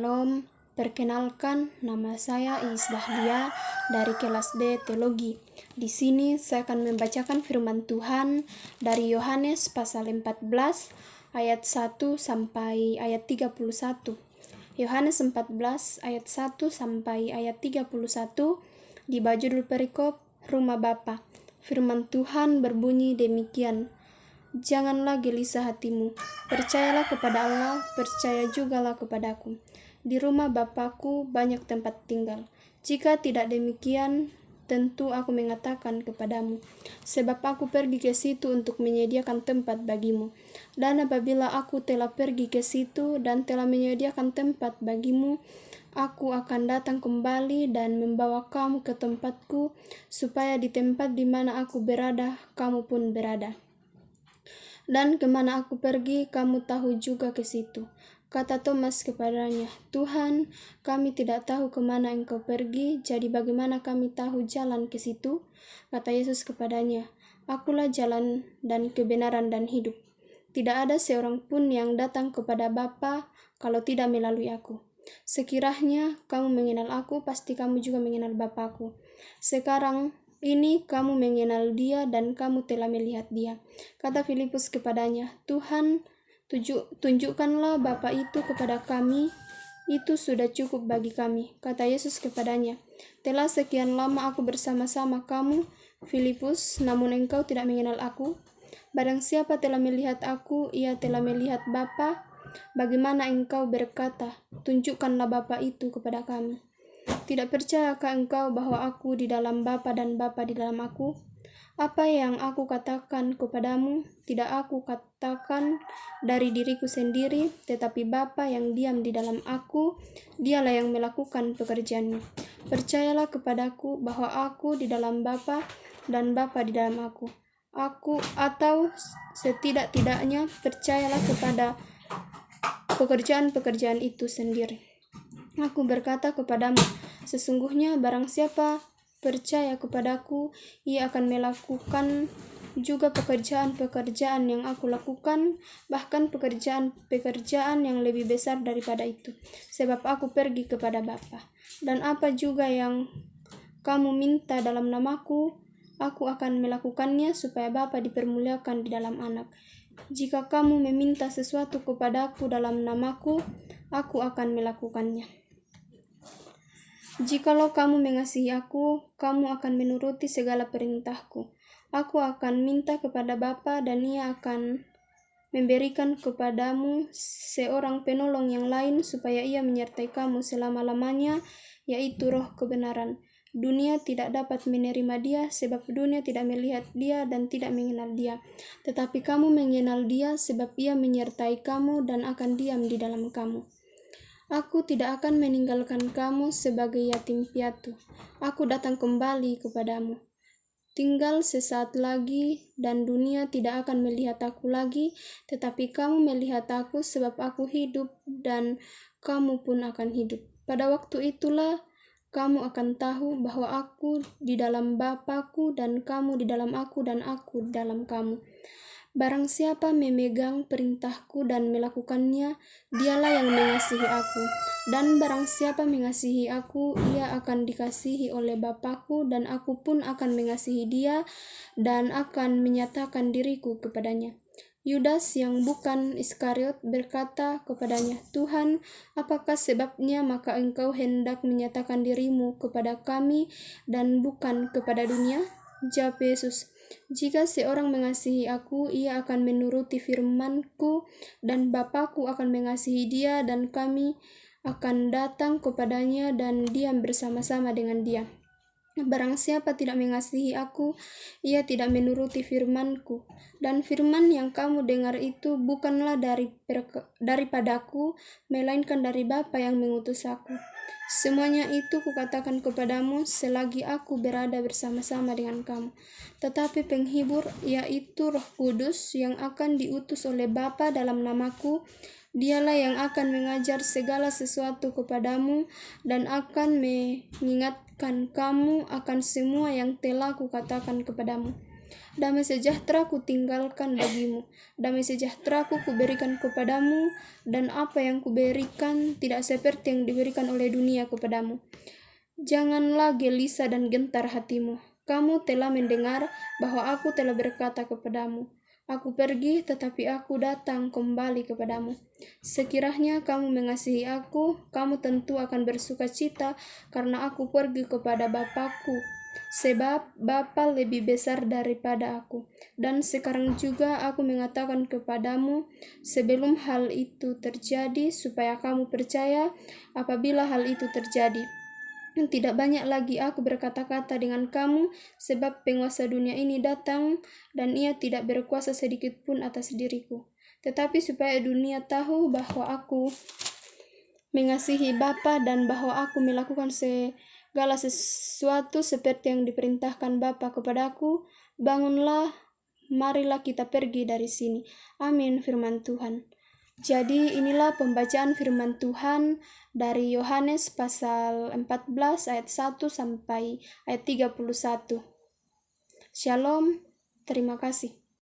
Shalom, perkenalkan nama saya Iis Dahlia dari kelas D Teologi. Di sini saya akan membacakan firman Tuhan dari Yohanes pasal 14 ayat 1 sampai ayat 31. Yohanes 14 ayat 1 sampai ayat 31 di judul perikop Rumah Bapa. Firman Tuhan berbunyi demikian. Janganlah gelisah hatimu, percayalah kepada Allah, percaya jugalah kepadaku. Di rumah Bapakku banyak tempat tinggal. Jika tidak demikian, tentu aku mengatakan kepadamu, sebab aku pergi ke situ untuk menyediakan tempat bagimu. Dan apabila aku telah pergi ke situ dan telah menyediakan tempat bagimu, aku akan datang kembali dan membawa kamu ke tempatku, supaya di tempat di mana aku berada, kamu pun berada. Dan kemana aku pergi, kamu tahu juga ke situ. Kata Thomas kepadanya, Tuhan, kami tidak tahu kemana engkau pergi, jadi bagaimana kami tahu jalan ke situ? Kata Yesus kepadanya, Akulah jalan dan kebenaran dan hidup. Tidak ada seorang pun yang datang kepada Bapa kalau tidak melalui aku. Sekiranya kamu mengenal aku, pasti kamu juga mengenal Bapakku. Sekarang ini kamu mengenal dia dan kamu telah melihat dia. Kata Filipus kepadanya, Tuhan, tunjukkanlah Bapa itu kepada kami, itu sudah cukup bagi kami. Kata Yesus kepadanya, telah sekian lama aku bersama-sama kamu, Filipus, namun engkau tidak mengenal aku. Barang siapa telah melihat aku, ia telah melihat Bapa. Bagaimana engkau berkata, tunjukkanlah Bapa itu kepada kami? Tidak percayakah engkau bahwa aku di dalam Bapa dan Bapa di dalam aku? Apa yang aku katakan kepadamu, tidak aku katakan dari diriku sendiri, tetapi Bapa yang diam di dalam aku, dialah yang melakukan pekerjaannya. Percayalah kepadaku bahwa aku di dalam Bapa dan Bapa di dalam aku. Atau setidak-tidaknya percayalah kepada pekerjaan-pekerjaan itu sendiri. Aku berkata kepadamu, sesungguhnya barang siapa percaya kepadaku, ia akan melakukan juga pekerjaan-pekerjaan yang aku lakukan, bahkan pekerjaan-pekerjaan yang lebih besar daripada itu, sebab aku pergi kepada Bapa. Dan apa juga yang kamu minta dalam namaku, aku akan melakukannya supaya Bapa dipermuliakan di dalam Anak. Jika kamu meminta sesuatu kepadaku dalam namaku, aku akan melakukannya. Jikalau kamu mengasihi aku, kamu akan menuruti segala perintahku. Aku akan minta kepada Bapa dan ia akan memberikan kepadamu seorang penolong yang lain supaya ia menyertai kamu selama-lamanya, yaitu Roh kebenaran. Dunia tidak dapat menerima dia sebab dunia tidak melihat dia dan tidak mengenal dia. Tetapi kamu mengenal dia sebab ia menyertai kamu dan akan diam di dalam kamu. Aku tidak akan meninggalkan kamu sebagai yatim piatu. Aku datang kembali kepadamu. Tinggal sesaat lagi dan dunia tidak akan melihat aku lagi, tetapi kamu melihat aku sebab aku hidup dan kamu pun akan hidup. Pada waktu itulah kamu akan tahu bahwa aku di dalam Bapakku dan kamu di dalam aku dan aku di dalam kamu. Barang siapa memegang perintahku dan melakukannya, dialah yang mengasihi aku. Dan barang siapa mengasihi aku, ia akan dikasihi oleh Bapakku, dan aku pun akan mengasihi dia, dan akan menyatakan diriku kepadanya. Yudas yang bukan Iskariot berkata kepadanya, Tuhan, apakah sebabnya maka engkau hendak menyatakan dirimu kepada kami dan bukan kepada dunia? Jawab Yesus, jika seorang mengasihi aku, ia akan menuruti firman-Ku, dan Bapakku akan mengasihi dia, dan kami akan datang kepadanya dan diam bersama-sama dengan dia. Barang siapa tidak mengasihi aku, ia tidak menuruti firman-Ku. Dan firman yang kamu dengar itu bukanlah daripadaku, melainkan dari Bapa yang mengutus aku. Semuanya itu kukatakan kepadamu selagi aku berada bersama-sama dengan kamu. Tetapi penghibur, yaitu Roh Kudus yang akan diutus oleh Bapa dalam namaku, dialah yang akan mengajar segala sesuatu kepadamu dan akan mengingatkan kamu akan semua yang telah kukatakan kepadamu. Damai sejahtera ku tinggalkan bagimu, damai sejahtera ku berikan kepadamu, dan apa yang kuberikan tidak seperti yang diberikan oleh dunia kepadamu. Janganlah gelisah dan gentar hatimu. Kamu telah mendengar bahwa aku telah berkata kepadamu, aku pergi, tetapi aku datang kembali kepadamu. Sekiranya kamu mengasihi aku, kamu tentu akan bersuka cita karena aku pergi kepada Bapakku, sebab Bapa lebih besar daripada aku. Dan sekarang juga aku mengatakan kepadamu sebelum hal itu terjadi, supaya kamu percaya apabila hal itu terjadi. Tidak banyak lagi aku berkata-kata dengan kamu, sebab penguasa dunia ini datang, dan ia tidak berkuasa sedikit pun atas diriku. Tetapi supaya dunia tahu bahwa aku mengasihi Bapa dan bahwa aku melakukan segala sesuatu seperti yang diperintahkan Bapa kepadaku, bangunlah, marilah kita pergi dari sini. Amin, firman Tuhan. Jadi inilah pembacaan firman Tuhan dari Yohanes pasal 14 ayat 1 sampai ayat 31. Shalom, terima kasih.